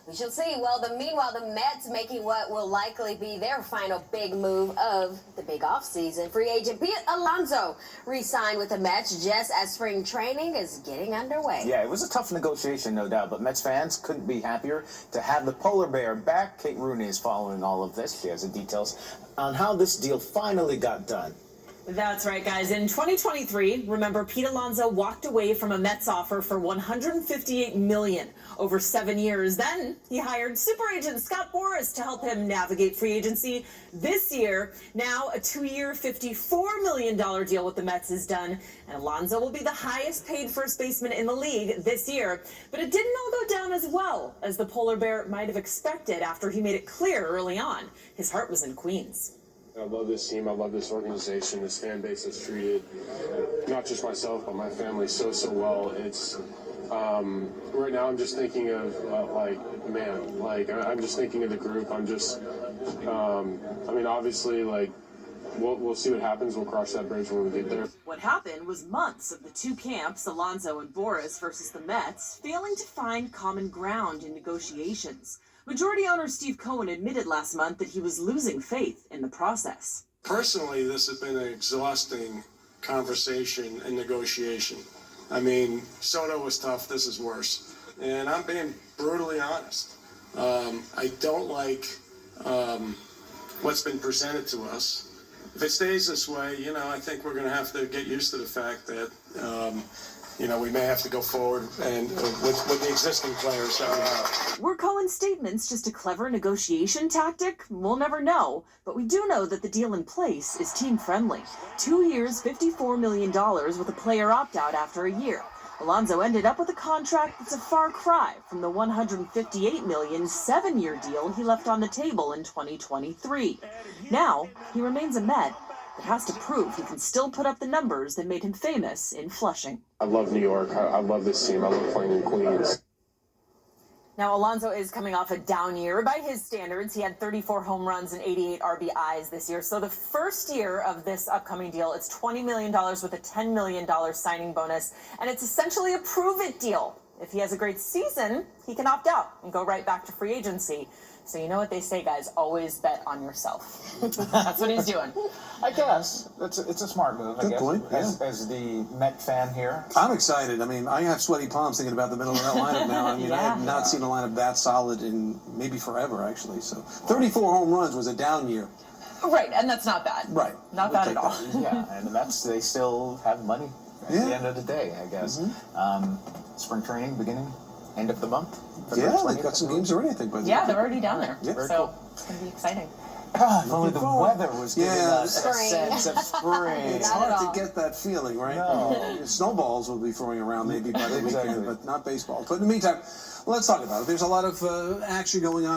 We shall see. Well, meanwhile, the Mets making what will likely be their final big move of the big offseason. Free agent Pete Alonso re-signed with the Mets just as spring training is getting underway. Yeah, it was a tough negotiation, no doubt, but Mets fans couldn't be happier to have the polar bear back. Kate Rooney is following all of this. She has the details on how this deal finally got done. That's right, guys. In 2023, remember, Pete Alonso walked away from a Mets offer for $158 million over 7 years. Then he hired super agent Scott Boras to help him navigate free agency. This year, now a 2-year, $54 million deal with the Mets is done, and Alonso will be the highest paid first baseman in the league this year. But it didn't all go down as well as the polar bear might have expected after he made it clear early on his heart was in Queens. I love this team. I love this organization. This fan base has treated not just myself but my family so well. It's right now I'm just thinking of I'm just thinking of the group. I'm just I mean, obviously, we'll see what happens. We'll cross that bridge when we get there. What happened was months of the two camps, Alonso and Boras versus the Mets, failing to find common ground in negotiations. Majority owner Steve Cohen admitted last month that he was losing faith in the process. Personally, this has been an exhausting conversation and negotiation. I mean, Soto was tough, this is worse. And I'm being brutally honest. I don't like what's been presented to us. If it stays this way, I think we're going to have to get used to the fact that, we may have to go forward and with the existing players that we have. Were Cohen's statements just a clever negotiation tactic? We'll never know, but we do know that the deal in place is team-friendly. 2 years, $54 million with a player opt-out after a year. Alonso ended up with a contract that's a far cry from the $158 million 7-year deal he left on the table in 2023. Now, he remains a Met, but has to prove he can still put up the numbers that made him famous in Flushing. I love New York. I love this team. I love playing in Queens. Now, Alonso is coming off a down year. By his standards, he had 34 home runs and 88 RBIs this year. So the first year of this upcoming deal, it's $20 million with a $10 million signing bonus. And it's essentially a prove-it deal. If he has a great season, he can opt out and go right back to free agency. So you know what they say, guys, always bet on yourself. That's what he's doing. I guess. it's a smart move, I guess. Good point, yeah. As the Met fan here. I'm excited. I mean, I have sweaty palms thinking about the middle of that lineup now. I mean, I have not seen a lineup that solid in maybe forever, actually. So 34 home runs was a down year. Right, and that's not bad. Right. Not bad at all. Yeah, and the Mets, they still have money at the end of the day, I guess. Spring training beginning end of the month. Yeah, they've got some games already, I think. Yeah, they're already down there. Yeah. So it's going to be exciting. God, if only the weather was giving us a Spring. sense of spring. It's hard to get that feeling, right? No. Snowballs will be throwing around maybe by the weekend, but not baseball. But in the meantime, let's talk about it. There's a lot of action going on.